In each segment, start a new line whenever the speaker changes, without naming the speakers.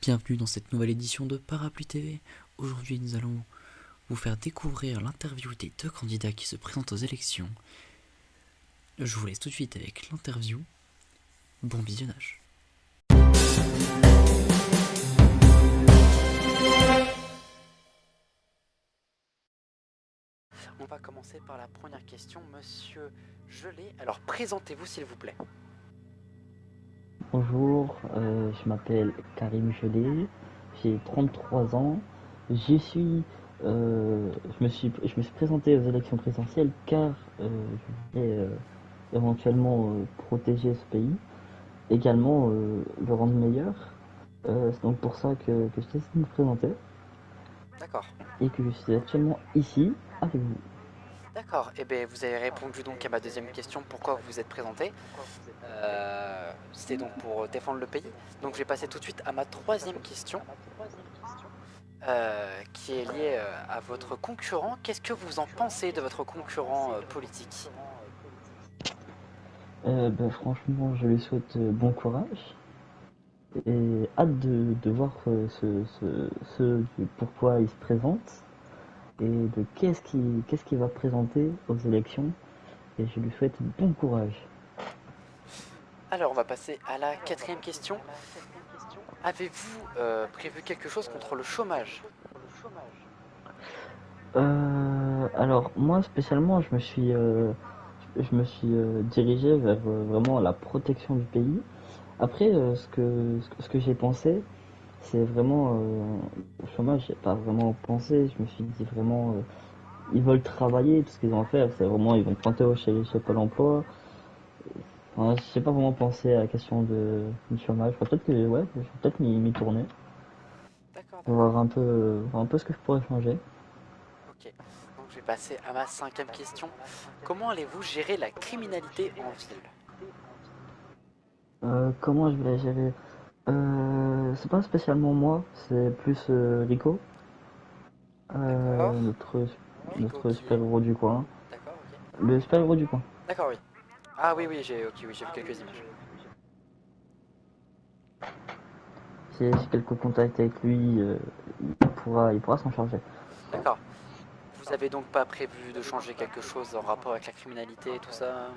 Bienvenue dans cette nouvelle édition de Parapluie TV. Aujourd'hui, nous allons vous faire découvrir l'interview des deux candidats qui se présentent aux élections. Je vous laisse tout de suite avec l'interview. Bon visionnage. On va commencer par la première question, monsieur Gelé. Alors, présentez-vous s'il vous plaît.
Bonjour, je m'appelle Karim Gelé, j'ai 33 ans. Je suis, je me suis présenté aux élections présidentielles car je voulais éventuellement protéger ce pays, également le rendre meilleur. C'est donc pour ça que je décide de me présenter
D'accord.
et que je suis actuellement ici avec vous.
D'accord. Eh bien, vous avez répondu donc à ma deuxième question, pourquoi vous vous êtes présenté. C'était donc pour défendre le pays. Donc je vais passer tout de suite à ma troisième question, qui est liée à votre concurrent. Qu'est-ce que vous en pensez de votre concurrent politique?
Franchement, je lui souhaite bon courage et hâte de voir pourquoi il se présente et de qu'est-ce qu'il va présenter aux élections. Et je lui souhaite bon courage.
Alors on va passer à la quatrième question. Avez-vous prévu quelque chose contre le chômage?
Alors moi spécialement, je me suis dirigé vers vraiment la protection du pays. Après, ce que j'ai pensé, c'est vraiment au chômage. J'ai pas vraiment pensé. Je me suis dit vraiment, ils veulent travailler, tout ce qu'ils ont à faire, c'est vraiment ils vont pointer chez Pôle Emploi. Enfin, j'ai pas vraiment pensé à la question du chômage. Enfin, peut-être que ouais, je vais peut-être m'y tourner.
D'accord, d'accord.
Voir un peu ce que je pourrais changer.
Ok. Donc je vais passer à ma cinquième question. Comment allez-vous gérer la criminalité en ville?
Comment je vais la gérer? C'est pas spécialement moi, c'est plus Rico,
D'accord.
notre,
Rico
notre
qui est...
super-héros du coin.
D'accord, ok.
Le super-héros du coin.
D'accord, oui. Ah oui, oui, oui, j'ai vu quelques images.
J'ai quelques contacts avec lui, il pourra s'en charger.
D'accord. Vous avez donc pas prévu de changer quelque chose en rapport avec la criminalité et tout ça?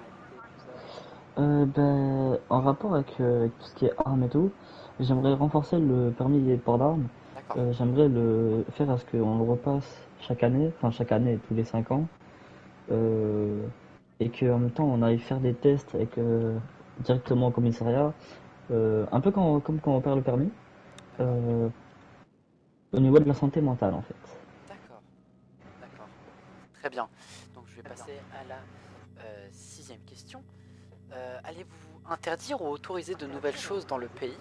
En rapport avec tout ce qui est armes et tout, j'aimerais renforcer le permis des ports d'armes.
D'accord.
J'aimerais le faire à ce qu'on le repasse chaque année, enfin chaque année, tous les 5 ans, euh, et qu'en même temps on aille faire des tests directement au commissariat, un peu comme quand on perd le permis,
D'accord.
euh, au niveau de la santé mentale en fait.
D'accord. D'accord. Très bien. Donc je vais passer à la sixième question. Allez-vous interdire ou autoriser de nouvelles choses dans le pays?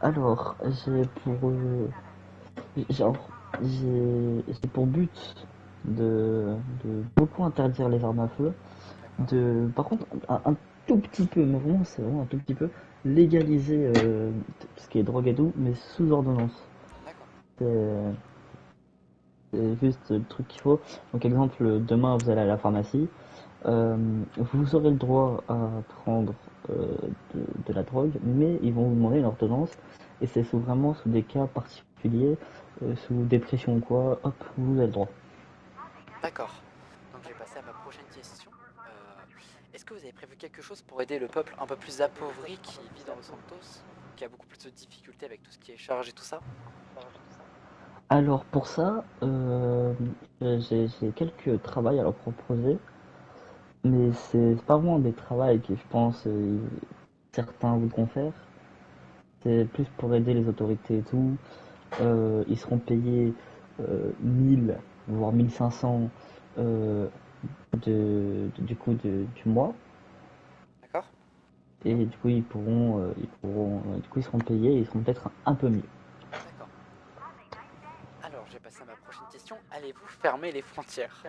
Alors, genre, j'ai pour but de beaucoup interdire les armes à feu.
D'accord.
Par contre, un tout petit peu, mais vraiment, c'est vraiment un tout petit peu, légaliser tout ce qui est drogue et tout, mais sous ordonnance.
D'accord.
C'est c'est juste le truc qu'il faut. Donc, exemple, demain, vous allez à la pharmacie, euh, vous aurez le droit à prendre de la drogue, mais ils vont vous demander une ordonnance, et c'est vraiment sous des cas particuliers, sous dépression ou quoi, hop, vous avez le droit.
D'accord. Donc je vais passer à ma prochaine question. Est-ce que vous avez prévu quelque chose pour aider le peuple un peu plus appauvri qui vit dans Los Santos, qui a beaucoup plus de difficultés avec tout ce qui est charge et tout ça?
Alors pour ça, j'ai quelques travails à leur proposer, mais c'est pas vraiment des travails que je pense certains voudront faire. C'est plus pour aider les autorités et tout. Ils seront payés 1000 voire 1500 euh, du mois,
D'accord.
et du coup du coup ils seront payés et ils seront peut-être un peu mieux.
D'accord. Alors je vais passer à ma prochaine question. Allez-vous fermer les frontières?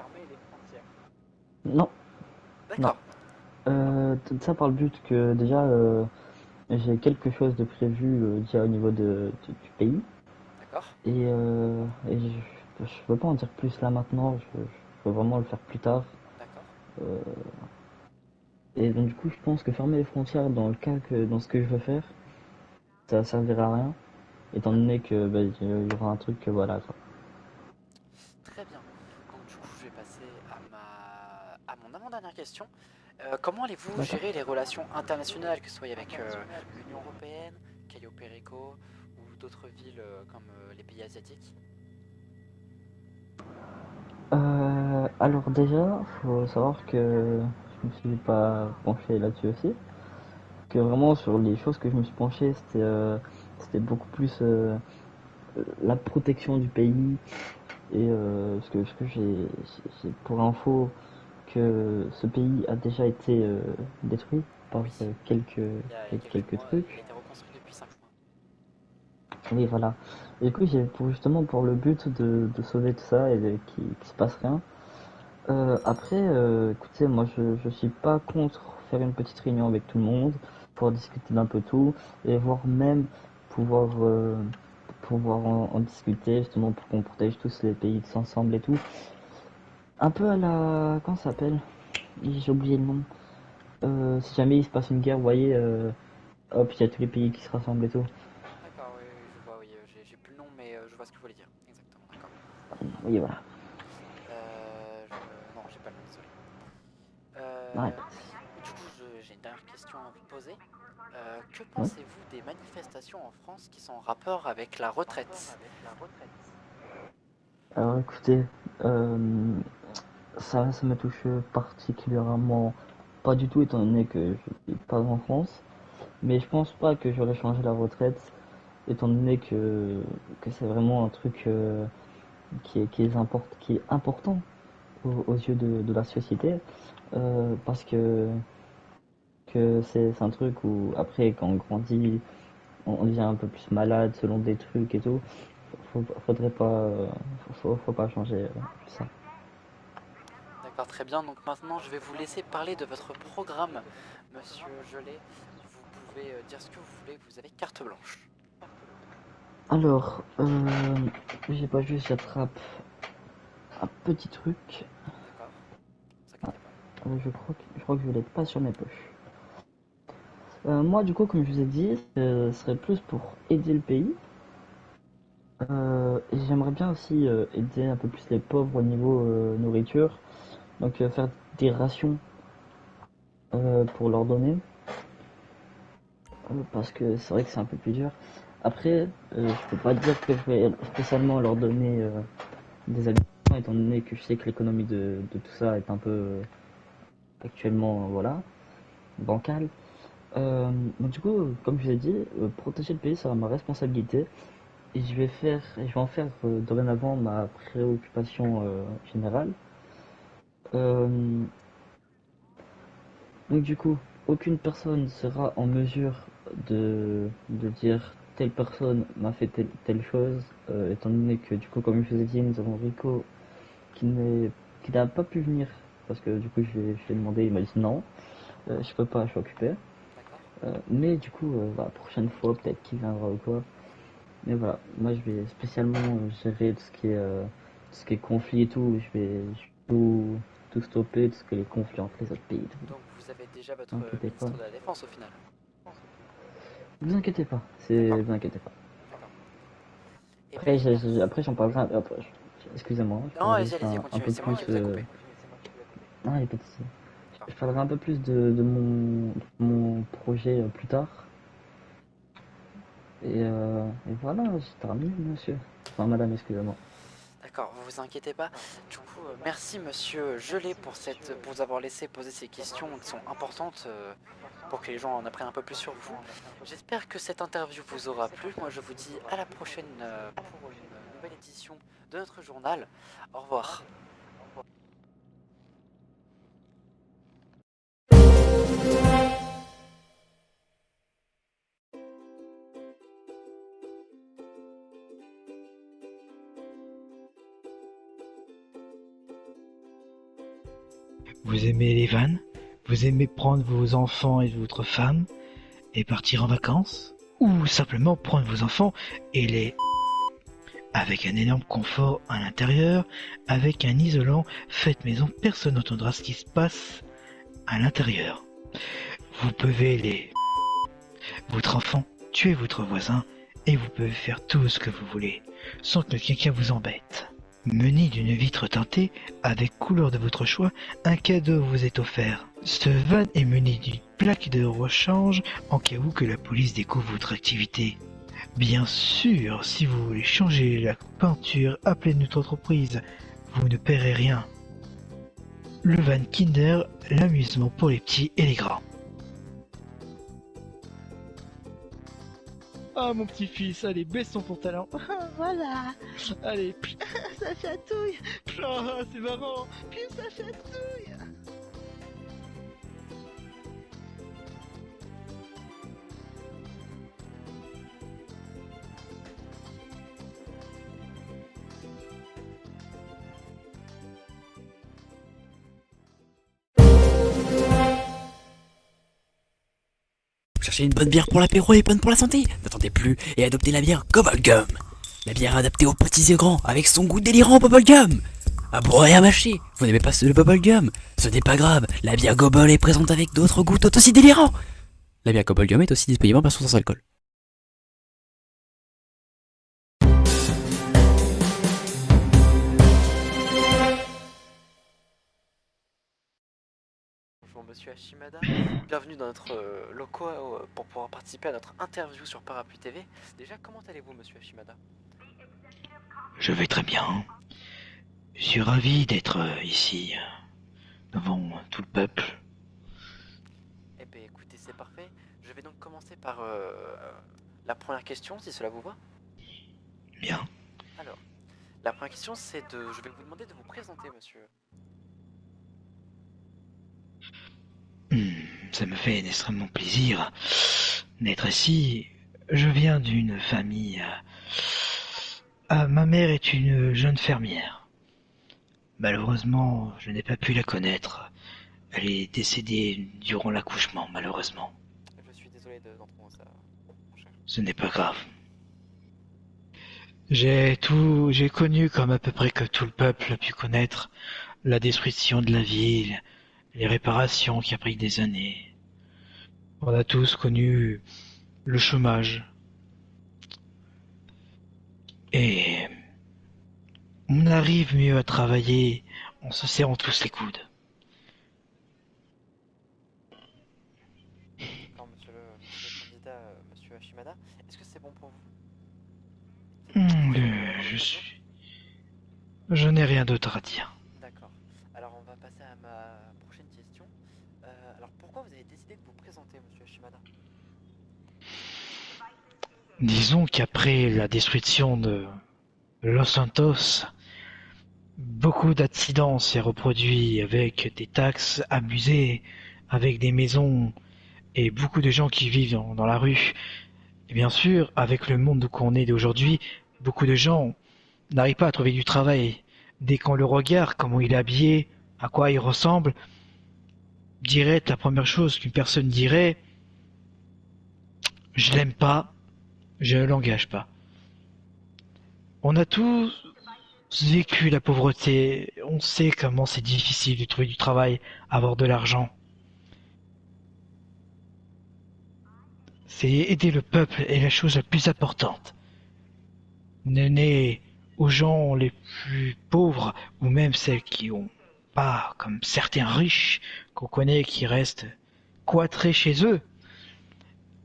Non, non.
D'accord.
Tout ça par le but que déjà j'ai quelque chose de prévu déjà au niveau du pays.
D'accord.
Et je peux pas en dire plus là maintenant, je veux vraiment le faire plus tard.
D'accord.
Et donc du coup je pense que fermer les frontières dans ce que je veux faire, ça servira à rien, étant donné que bah, il y aura un truc que voilà quoi.
Très bien. Donc du coup, je vais passer à mon avant-dernière question. Comment allez-vous
D'accord.
gérer les relations internationales, que ce soit avec l'Union européenne, Cayo Perico ou d'autres villes comme les pays asiatiques?
Alors déjà, faut savoir que je me suis pas penché là-dessus aussi. Que vraiment sur les choses que je me suis penché, c'était beaucoup plus la protection du pays et ce que j'ai pour info que ce pays a déjà été détruit par
Oui, il y a quelques
quelques
mois, il a
trucs.
été reconstruit depuis 5 mois.
Oui, voilà. Et du coup, j'ai justement pour le but de sauver tout ça et qu'il se passe rien. Après, écoutez, moi je suis pas contre faire une petite réunion avec tout le monde pour discuter d'un peu tout et voire même pouvoir, pouvoir en discuter justement pour qu'on protège tous les pays tous ensemble et tout. Un peu à la... Comment ça s'appelle? J'ai oublié le nom. Si jamais il se passe une guerre, vous voyez, hop, il y a tous les pays qui se rassemblent et tout.
D'accord, oui, oui, je vois, oui, j'ai plus le nom, mais je vois ce que vous voulez dire. Exactement, d'accord.
Oui, voilà.
Non, j'ai pas le nom, désolé.
Ouais.
Du coup, j'ai une dernière question à vous poser. Que
Ouais.
pensez-vous des manifestations en France qui sont en rapport avec la retraite?
Alors écoutez, euh, ça me touche particulièrement pas du tout étant donné que je vis pas en France. Mais je pense pas que j'aurais changé la retraite étant donné que c'est vraiment un truc qui est important aux yeux de la société. Parce que c'est un truc où après quand on grandit, on devient un peu plus malade selon des trucs et tout. Faudrait pas, faut pas changer ça.
D'accord, très bien. Donc maintenant, je vais vous laisser parler de votre programme, Monsieur Gelé. Vous pouvez dire ce que vous voulez, vous avez carte blanche.
Alors, j'ai pas juste j'attrape un petit truc.
D'accord? Ne vous inquiétez pas.
Je crois que je l'ai pas sur mes poches. Moi, du coup, comme je vous ai dit, ce serait plus pour aider le pays. Et j'aimerais bien aussi aider un peu plus les pauvres au niveau nourriture. Donc, faire des rations pour leur donner. Parce que c'est vrai que c'est un peu plus dur. Après, je peux pas dire que je vais spécialement leur donner des aliments, étant donné que je sais que l'économie de tout ça est un peu actuellement, voilà, bancale. Donc du coup, comme je vous ai dit, protéger le pays sera ma responsabilité et je vais en faire dorénavant ma préoccupation générale. Euh, donc du coup, aucune personne sera en mesure de dire telle personne m'a fait telle chose, étant donné que du coup, comme je vous ai dit, nous avons Rico qui n'est qui n'a pas pu venir parce que du coup je lui ai demandé, il m'a dit non, je peux pas, je suis occupé.
D'accord?
Mais du coup, la prochaine fois peut-être qu'il viendra ou quoi. Mais voilà, moi je vais spécialement gérer tout ce qui est conflit et tout. Je vais tout stopper, tout ce qui est les conflits entre les autres pays.
Donc vous avez déjà
Ne
votre
vous inquiétez pas.
ministre de la Défense au final.
Vous inquiétez pas,
D'accord,
vous inquiétez pas.
d'accord. Eh
Après,
bien, merci.
après j'en parlerai. Excusez-moi, je
Non,
parlerai
allez-y,
juste
allez-y,
un
continuez.
peu
C'est moi
plus.
qui vous ai coupé.
Non, il n'y a pas de souci.
D'accord.
Je parlerai un peu plus mon projet plus tard. Et voilà, j'ai terminé, monsieur. Enfin, madame, excusez-moi.
D'accord, vous vous inquiétez pas. Du coup, merci Monsieur Gelé pour vous avoir laissé poser ces questions qui sont importantes pour que les gens en apprennent un peu plus sur vous. J'espère que cette interview vous aura plu. Moi, je vous dis à la prochaine pour une nouvelle édition de notre journal. Au revoir.
Vous aimez les vannes? Vous aimez prendre vos enfants et votre femme et partir en vacances? Ou simplement prendre vos enfants et les avec un énorme confort à l'intérieur, avec un isolant fait maison, personne n'entendra ce qui se passe à l'intérieur. Vous pouvez les votre enfant tuer votre voisin et vous pouvez faire tout ce que vous voulez, sans que quelqu'un vous embête. Muni d'une vitre teintée, avec couleur de votre choix, un cadeau vous est offert. Ce van est muni d'une plaque de rechange en cas où que la police découvre votre activité. Bien sûr, si vous voulez changer la peinture, appelez notre entreprise, vous ne paierez rien. Le van Kinder, l'amusement pour les petits et les grands. Ah mon petit-fils, allez, baisse ton pantalon. Voilà. Allez, ça chatouille. Ah, c'est marrant. Puis ça chatouille.
Cherchez une bonne bière pour l'apéro et bonne pour la santé. N'attendez plus et adoptez la bière Bubblegum. La bière adaptée aux petits et grands avec son goût délirant Bubblegum. À boire et à mâcher. Vous n'aimez pas le Bubblegum? Ce n'est pas grave. La bière Gobble est présente avec d'autres goûts tout aussi délirants. La bière Bubblegum est aussi disponible en version sans alcool. Bonjour Monsieur Hashimada, bienvenue dans notre locaux pour pouvoir participer à notre interview sur Parapluie TV. Déjà, comment allez-vous Monsieur Hashimada?
Je vais très bien. Je suis ravi d'être ici, devant tout le peuple.
Eh bien écoutez, c'est parfait. Je vais donc commencer par la première question, si cela vous va.
Bien.
Alors, la première question c'est de... Je vais vous demander de vous présenter monsieur.
Ça me fait extrêmement plaisir d'être ici. Je viens d'une famille... ma mère est une jeune fermière. Malheureusement, je n'ai pas pu la connaître. Elle est décédée durant l'accouchement, malheureusement.
Je suis désolé d'entendre ça, mon cher.
Ce n'est pas grave. J'ai connu, comme à peu près que tout le peuple a pu connaître, la destruction de la ville, les réparations qui a pris des années. On a tous connu le chômage. Et on arrive mieux à travailler en se serrant tous les coudes.
Alors monsieur le candidat, monsieur Hashimada, est-ce que c'est bon pour vous?
Je n'ai rien d'autre à dire.
D'accord. Alors on va passer à ma prochaine question. Alors pourquoi vous avez décidé de vous présenter, monsieur Hashimada?
Disons qu'après la destruction de Los Santos, beaucoup d'accidents s'est reproduit avec des taxes abusées, avec des maisons et beaucoup de gens qui vivent dans la rue. Et bien sûr, avec le monde qu'on est d'aujourd'hui, beaucoup de gens n'arrivent pas à trouver du travail. Dès qu'on le regarde, comment il est habillé, à quoi il ressemble, direct, la première chose qu'une personne dirait, je l'aime pas, je ne l'engage pas. On a tous vécu la pauvreté, on sait comment c'est difficile de trouver du travail, avoir de l'argent. C'est aider le peuple est la chose la plus importante. Donner aux gens les plus pauvres, ou même celles qui ont pas, comme certains riches qu'on connaît qui restent cloîtrés chez eux,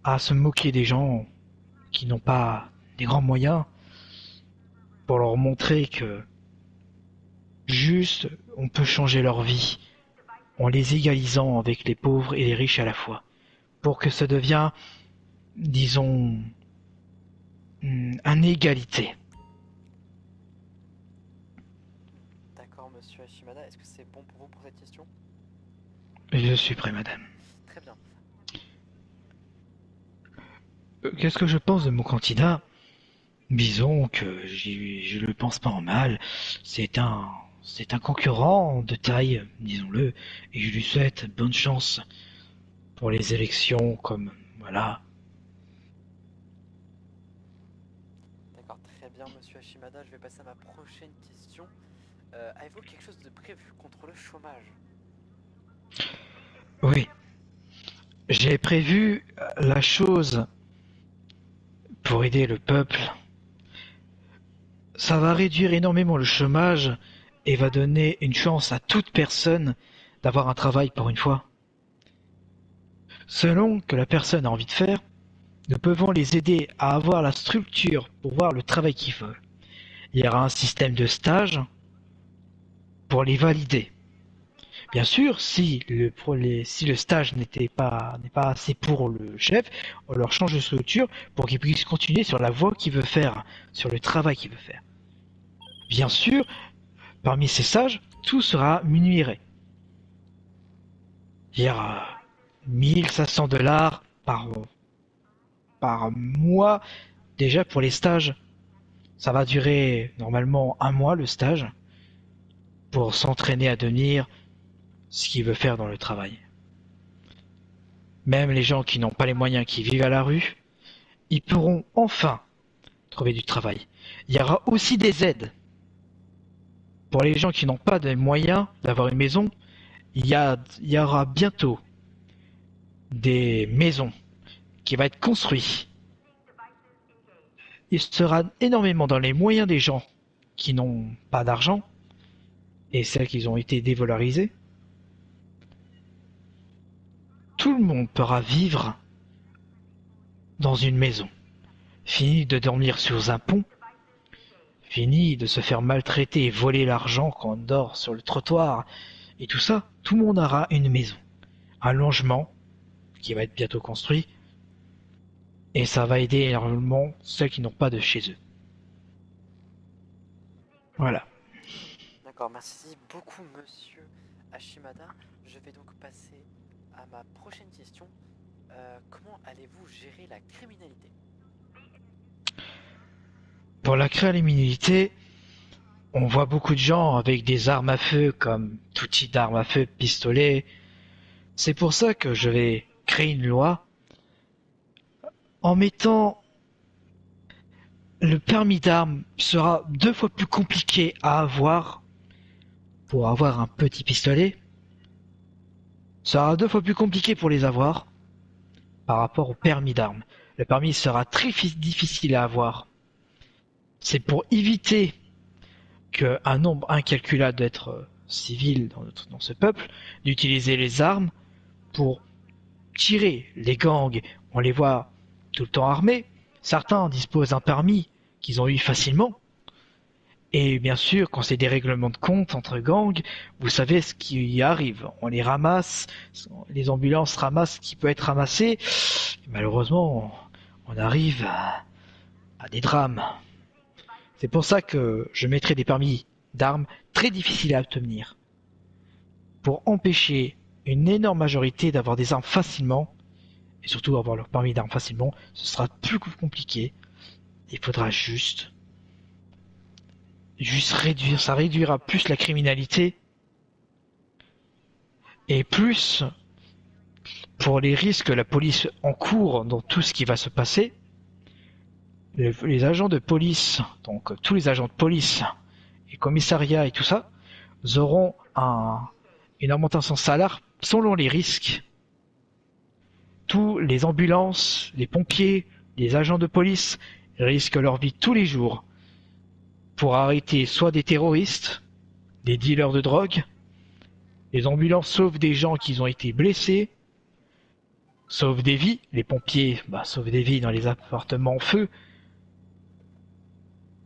à se moquer des gens qui n'ont pas des grands moyens, pour leur montrer que juste on peut changer leur vie en les égalisant avec les pauvres et les riches à la fois, pour que ça devienne, disons, une égalité.
D'accord, monsieur Hashimada, est-ce que c'est bon pour vous pour cette question?
Je suis prêt, madame.
Très bien.
Qu'est-ce que je pense de mon candidat? Disons que je le pense pas en mal. C'est un concurrent de taille, disons-le, et je lui souhaite bonne chance pour les élections, comme voilà.
D'accord, très bien, monsieur Hashimada, je vais passer à ma prochaine question. Avez-vous quelque chose de prévu contre le chômage?
Oui, j'ai prévu la chose pour aider le peuple. Ça va réduire énormément le chômage et va donner une chance à toute personne d'avoir un travail pour une fois. Selon que la personne a envie de faire, nous pouvons les aider à avoir la structure pour voir le travail qu'ils veulent. Il y aura un système de stage pour les valider. Bien sûr, si le stage n'est pas assez pour le chef, on leur change de structure pour qu'ils puissent continuer sur la voie qu'il veut faire, sur le travail qu'il veut faire. Bien sûr, parmi ces stages, tout sera rémunéré. Il y aura 1500 $ par mois déjà pour les stages. Ça va durer normalement 1 mois le stage pour s'entraîner à devenir ce qu'il veut faire dans le travail. Même les gens qui n'ont pas les moyens, qui vivent à la rue, ils pourront enfin trouver du travail. Il y aura aussi des aides. Pour les gens qui n'ont pas de moyens d'avoir une maison, il y aura bientôt des maisons qui vont être construites. Il sera énormément dans les moyens des gens qui n'ont pas d'argent et celles qui ont été dévalorisées. Tout le monde pourra vivre dans une maison. Fini de dormir sur un pont. Fini de se faire maltraiter et voler l'argent quand on dort sur le trottoir. Et tout ça, tout le monde aura une maison. Un logement qui va être bientôt construit. Et ça va aider énormément ceux qui n'ont pas de chez eux. Voilà.
D'accord, merci beaucoup monsieur Hashimada. Je vais donc passer à ma prochaine question. Comment allez-vous gérer la criminalité?
Pour la criminalité, on voit beaucoup de gens avec des armes à feu comme tout type d'armes à feu, pistolet. C'est pour ça que je vais créer une loi en mettant le permis d'armes sera 2 fois plus compliqué à avoir pour avoir un petit pistolet. Ça sera 2 fois plus compliqué pour les avoir par rapport au permis d'armes. Le permis sera très difficile à avoir. C'est pour éviter qu'un nombre incalculable d'êtres civils dans ce peuple d'utiliser les armes pour tirer. Les gangs, on les voit tout le temps armés. Certains disposent d'un permis qu'ils ont eu facilement. Et bien sûr, quand c'est des règlements de compte entre gangs, vous savez ce qui y arrive. On les ramasse, les ambulances ramassent ce qui peut être ramassé. Et malheureusement, on arrive à des drames. C'est pour ça que je mettrai des permis d'armes très difficiles à obtenir. Pour empêcher une énorme majorité d'avoir des armes facilement, et surtout avoir leur permis d'armes facilement, ce sera plus compliqué. Il faudra juste réduire, ça réduira plus la criminalité et plus pour les risques que la police encourt dans tout ce qui va se passer. Les agents de police, donc tous les agents de police et commissariats et tout ça, auront une augmentation de salaire selon les risques. Tous les ambulances, les pompiers, les agents de police risquent leur vie tous les jours pour arrêter soit des terroristes, des dealers de drogue. Les ambulances sauvent des gens qui ont été blessés, sauvent des vies. Les pompiers sauvent des vies dans les appartements en feu.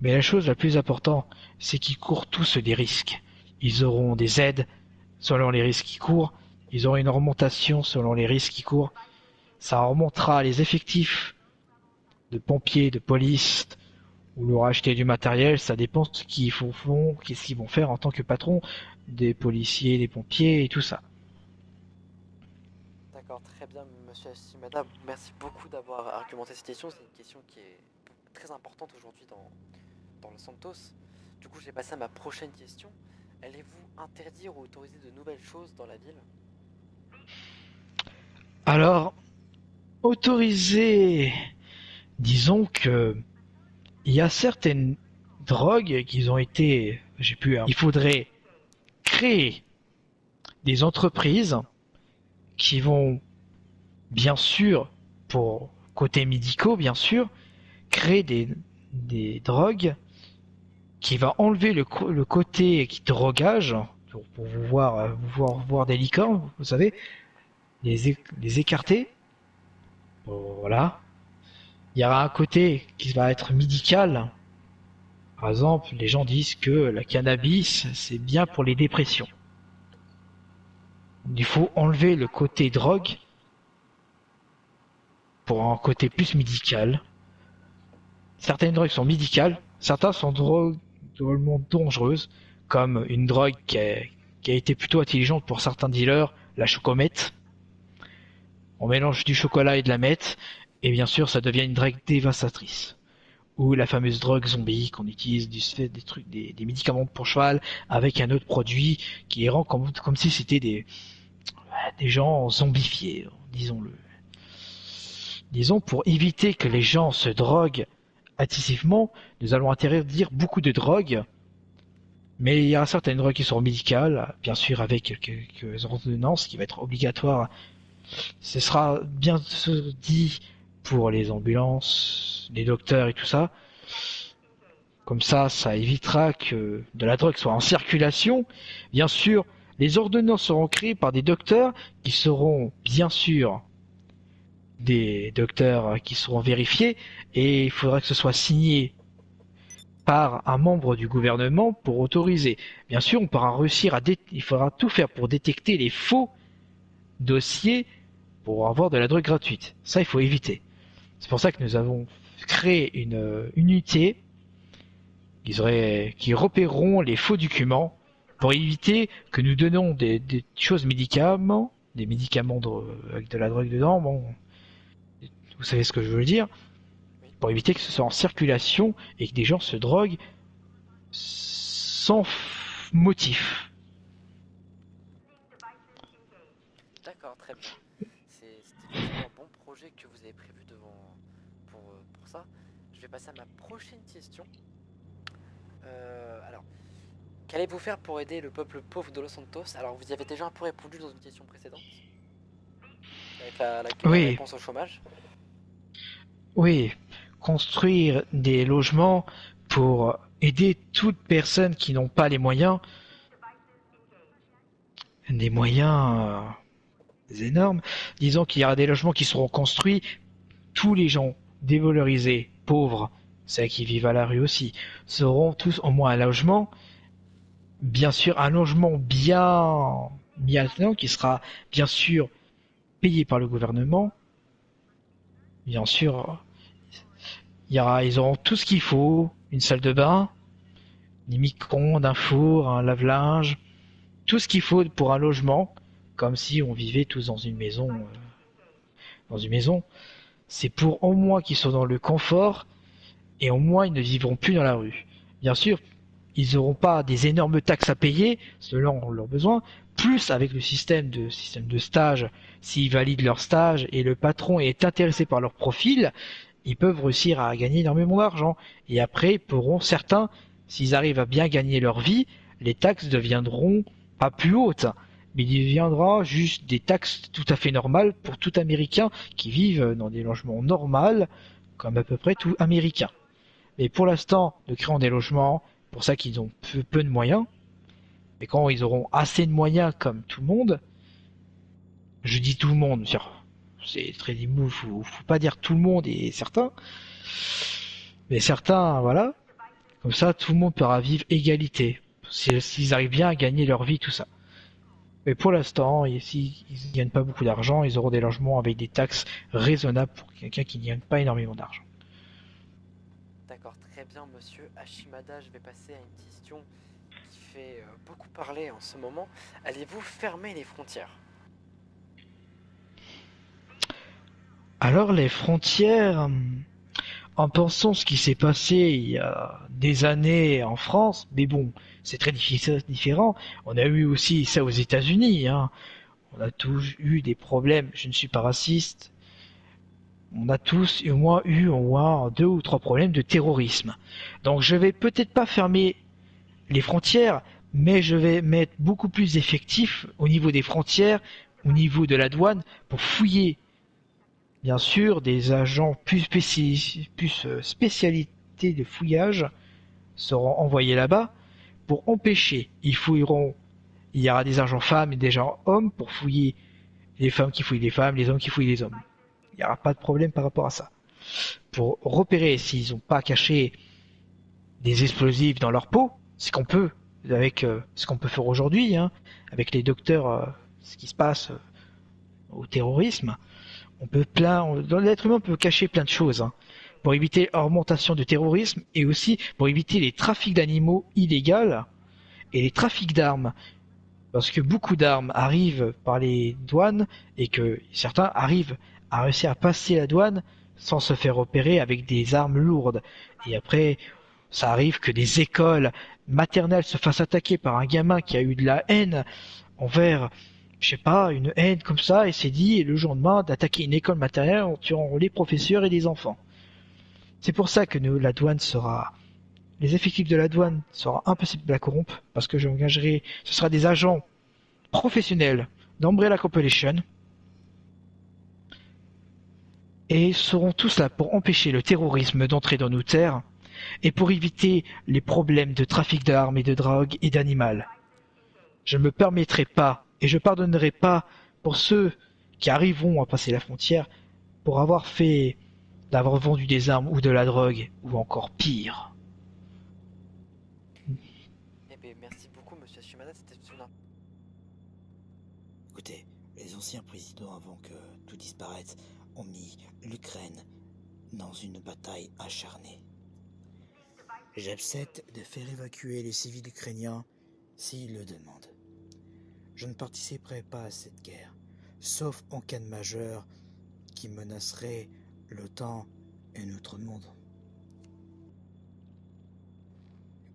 Mais la chose la plus importante, c'est qu'ils courent tous des risques. Ils auront des aides selon les risques qu'ils courent. Ils auront une augmentation selon les risques qu'ils courent. Ça remontera les effectifs de pompiers, de police, ou leur acheter du matériel. Ça dépend de ce qu'ils font, qu'est-ce qu'ils vont faire en tant que patron des policiers, des pompiers et tout ça.
D'accord, très bien, monsieur Hashimada. Merci beaucoup d'avoir argumenté cette question. C'est une question qui est très importante aujourd'hui dans le Santos. Du coup, je vais passer à ma prochaine question. Allez-vous interdire ou autoriser de nouvelles choses dans la ville?
Alors, autoriser, disons que il y a certaines drogues qui ont été, il faudrait créer des entreprises qui vont, bien sûr, pour côté médicaux, bien sûr, créer des drogues qui va enlever le côté qui drogage pour vous voir des licornes, vous savez, les écarter. Voilà. Il y aura un côté qui va être médical. Par exemple, les gens disent que la cannabis, c'est bien pour les dépressions. Il faut enlever le côté drogue pour un côté plus médical. Certaines drogues sont médicales, certaines sont drôlement dangereuses, comme une drogue qui a été plutôt intelligente pour certains dealers, la chocomètre. On mélange du chocolat et de la meth, et bien sûr ça devient une drogue dévastatrice. Ou la fameuse drogue zombie qu'on utilise des médicaments pour cheval avec un autre produit qui les rend comme si c'était des gens zombifiés, disons-le. Disons, pour éviter que les gens se droguent excessivement, nous allons interdire beaucoup de drogues, mais il y a certaines drogues qui sont médicales, bien sûr avec quelques ordonnances qui va être obligatoire. Ce sera bien dit pour les ambulances, les docteurs et tout ça. Comme ça évitera que de la drogue soit en circulation. Bien sûr, les ordonnances seront créées par des docteurs qui seront bien sûr des docteurs qui seront vérifiés, et il faudra que ce soit signé par un membre du gouvernement pour autoriser. Bien sûr, on pourra réussir il faudra tout faire pour détecter les faux dossiers pour avoir de la drogue gratuite. Ça, il faut éviter. C'est pour ça que nous avons créé une unité qui repéreront les faux documents pour éviter que nous donnons des choses médicaments, des médicaments avec de la drogue dedans. Bon, vous savez ce que je veux dire, pour éviter que ce soit en circulation et que des gens se droguent sans motif.
D'accord, très bien. C'était un bon projet que vous avez prévu pour ça. Je vais passer à ma prochaine question. Alors, qu'allez-vous faire pour aider le peuple pauvre de Los Santos? Alors, vous y avez déjà un peu répondu dans une question précédente, avec la réponse au chômage.
Oui, construire des logements pour aider toutes personnes qui n'ont pas les moyens, des moyens énormes. Disons qu'il y aura des logements qui seront construits, tous les gens dévalorisés, pauvres, ceux qui vivent à la rue aussi, seront tous au moins un logement. Bien sûr, un logement bien qui sera bien sûr payé par le gouvernement. Bien sûr, ils auront tout ce qu'il faut, une salle de bain, des micro-ondes, un four, un lave-linge, tout ce qu'il faut pour un logement, comme si on vivait tous dans une maison. C'est pour au moins qu'ils soient dans le confort, et au moins ils ne vivront plus dans la rue. Bien sûr, ils n'auront pas des énormes taxes à payer selon leurs besoins, plus avec le système de stage, s'ils valident leur stage et le patron est intéressé par leur profil, ils peuvent réussir à gagner énormément d'argent. Et après, certains, s'ils arrivent à bien gagner leur vie, les taxes deviendront pas plus hautes, mais il deviendra juste des taxes tout à fait normales pour tout Américain qui vivent dans des logements normaux, comme à peu près tout Américain. Mais pour l'instant, nous créons des logements, pour ça qu'ils ont peu de moyens, mais quand ils auront assez de moyens comme tout le monde, je dis tout le monde, c'est très immoule, faut pas dire tout le monde et certains, mais certains, voilà, comme ça tout le monde pourra vivre égalité, s'ils arrivent bien à gagner leur vie, tout ça. Mais pour l'instant, s'ils ne gagnent pas beaucoup d'argent, ils auront des logements avec des taxes raisonnables pour quelqu'un qui ne gagne pas énormément d'argent.
D'accord, très bien, monsieur Hashimada. Je vais passer à une question qui fait beaucoup parler en ce moment. Allez-vous fermer les frontières?
Alors les frontières, en pensant ce qui s'est passé il y a des années en France, mais bon, c'est très différent. On a eu aussi ça aux États-Unis, hein. On a tous eu des problèmes. Je ne suis pas raciste. On a tous au moins eu 2 ou 3 problèmes de terrorisme. Donc je vais peut-être pas fermer les frontières, mais je vais mettre beaucoup plus d'effectifs au niveau des frontières, au niveau de la douane, pour fouiller Bien sûr, des agents spécialités de fouillage seront envoyés là-bas pour empêcher. Ils fouilleront. Il y aura des agents femmes et des agents hommes pour fouiller les femmes qui fouillent les femmes, les hommes qui fouillent les hommes. Il n'y aura pas de problème par rapport à ça. Pour repérer s'ils n'ont pas caché des explosifs dans leur peau, ce qu'on peut, avec ce qu'on peut faire aujourd'hui, hein, avec les docteurs, ce qui se passe au terrorisme, on peut l'être humain peut cacher plein de choses, hein, pour éviter l'augmentation du terrorisme et aussi pour éviter les trafics d'animaux illégaux et les trafics d'armes. Parce que beaucoup d'armes arrivent par les douanes et que certains arrivent à réussir à passer la douane sans se faire repérer avec des armes lourdes. Et après, ça arrive que des écoles maternelles se fassent attaquer par un gamin qui a eu de la haine envers, je sais pas, une haine comme ça, et s'est dit le jour de demain d'attaquer une école maternelle en tuant les professeurs et les enfants. C'est pour ça que la douane sera... Les effectifs de la douane sera impossible à corrompre, parce que j'engagerai... Ce sera des agents professionnels d'Umbrella Corporation, et ils seront tous là pour empêcher le terrorisme d'entrer dans nos terres, et pour éviter les problèmes de trafic d'armes et de drogue et d'animal. Je ne me permettrai pas, et je pardonnerai pas pour ceux qui arriveront à passer la frontière pour avoir vendu des armes ou de la drogue, ou encore pire.
Eh bien, merci beaucoup, monsieur Shimada, c'était une...
Écoutez, les anciens présidents, avant que tout disparaisse, ont mis l'Ukraine dans une bataille acharnée. J'accepte de faire évacuer les civils ukrainiens s'ils le demandent. Je ne participerai pas à cette guerre, sauf en cas de majeur qui menacerait l'OTAN et notre monde.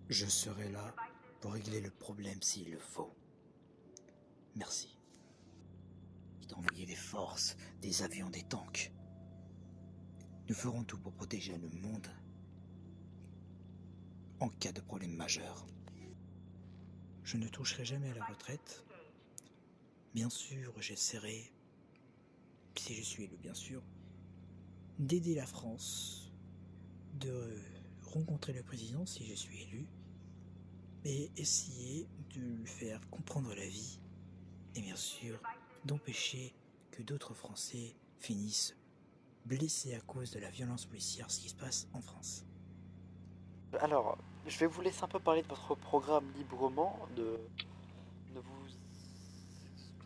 Je serai là pour régler le problème s'il le faut. Merci. D'envoyer des forces, des avions, des tanks. Nous ferons tout pour protéger le monde en cas de problème majeur. Je ne toucherai jamais à la retraite. Bien sûr, j'essaierai, si je suis élu bien sûr, d'aider la France, de rencontrer le président si je suis élu, et essayer de lui faire comprendre la vie, et bien sûr, d'empêcher que d'autres Français finissent blessés à cause de la violence policière, ce qui se passe en France.
Alors, je vais vous laisser un peu parler de votre programme librement, ne vous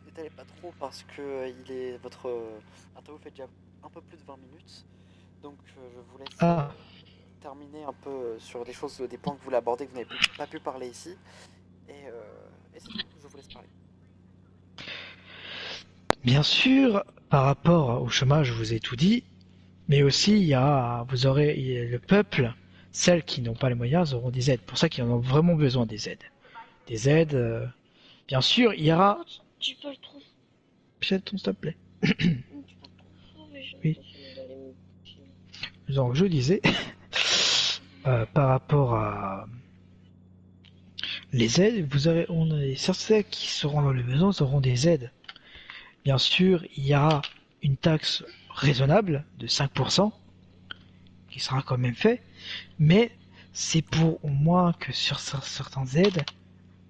étalez pas trop parce que votre interview fait déjà un peu plus de 20 minutes, donc je vous laisse terminer un peu sur des choses, des points que vous voulez aborder, que vous n'avez pas pu parler ici, et c'est tout, je vous laisse parler.
Bien sûr, par rapport au chômage, je vous ai tout dit, mais aussi il y a le peuple, celles qui n'ont pas les moyens auront des aides. Pour ça qu'ils en ont vraiment besoin des aides. Des aides, bien sûr, il y aura...
Tu peux le trouver.
S'il te plaît.
Tu peux le trouver,
Oui. Donc je disais, par rapport à les aides, certains qui seront dans le besoin auront des aides. Bien sûr, il y aura une taxe raisonnable de 5% qui sera quand même fait, mais c'est pour au moins que sur certaines aides,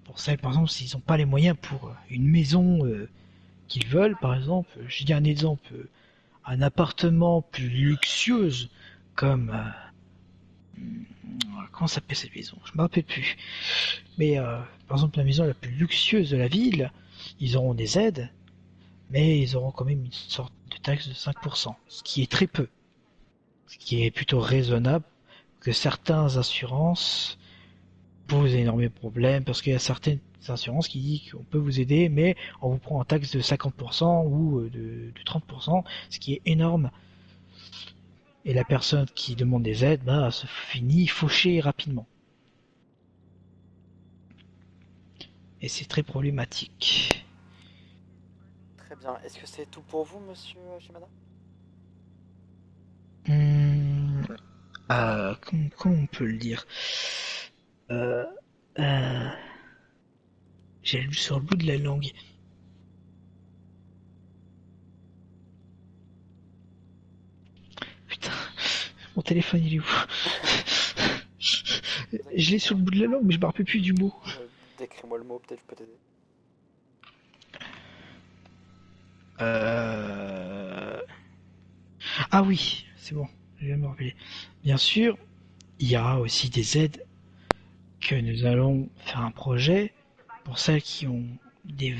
pour ça par exemple s'ils n'ont pas les moyens pour une maison qu'ils veulent, par exemple, je dis un exemple, un appartement plus luxueux comme comment s'appelle cette maison, je me rappelle plus, mais par exemple la maison la plus luxueuse de la ville, ils auront des aides, mais ils auront quand même une sorte de taxe de 5%, ce qui est très peu, ce qui est plutôt raisonnable, que certaines assurances posent énormément de problèmes, parce qu'il y a certaines assurances qui disent qu'on peut vous aider, mais on vous prend en taxe de 50% ou de 30%, ce qui est énorme. Et la personne qui demande des aides, se finit fauchée rapidement. Et c'est très problématique.
Très bien, est-ce que c'est tout pour vous, monsieur Shimada?
Comment on peut le dire, j'ai lu sur le bout de la langue. Mon téléphone, il est où? Je l'ai sur le bout de la langue, mais je me rappelle plus du mot.
Décris-moi le mot, peut-être je peux t'aider.
Ah oui, c'est bon, je viens de me rappeler. Bien sûr, il y aura aussi des aides que nous allons faire un projet pour celles qui ont des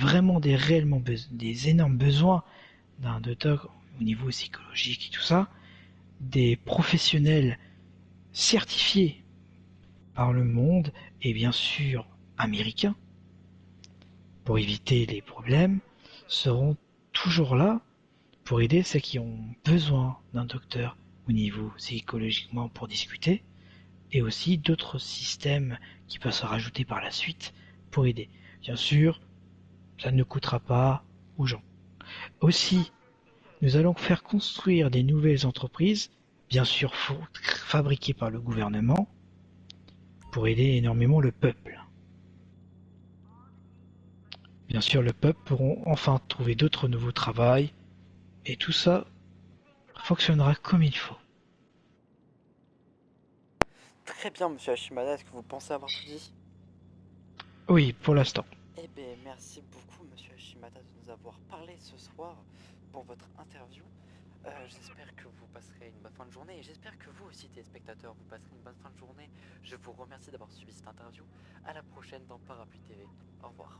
énormes besoins d'un docteur au niveau psychologique et tout ça, des professionnels certifiés par le monde et bien sûr américains pour éviter les problèmes seront toujours là pour aider ceux qui ont besoin d'un docteur au niveau psychologiquement pour discuter et aussi d'autres systèmes qui peuvent se rajouter par la suite pour aider. Bien sûr, ça ne coûtera pas aux gens. Aussi, nous allons faire construire des nouvelles entreprises, bien sûr fabriquées par le gouvernement, pour aider énormément le peuple. Bien sûr, le peuple pourront enfin trouver d'autres nouveaux travails, et tout ça fonctionnera comme il faut.
Très bien, monsieur Hashimada, est-ce que vous pensez avoir tout dit?
Oui, pour l'instant.
Eh bien, merci beaucoup, monsieur Hashimada, de nous avoir parlé ce soir pour votre interview. J'espère que vous passerez une bonne fin de journée et j'espère que vous aussi, téléspectateurs, vous passerez une bonne fin de journée. Je vous remercie d'avoir suivi cette interview. À la prochaine dans Parapluie TV. Au revoir.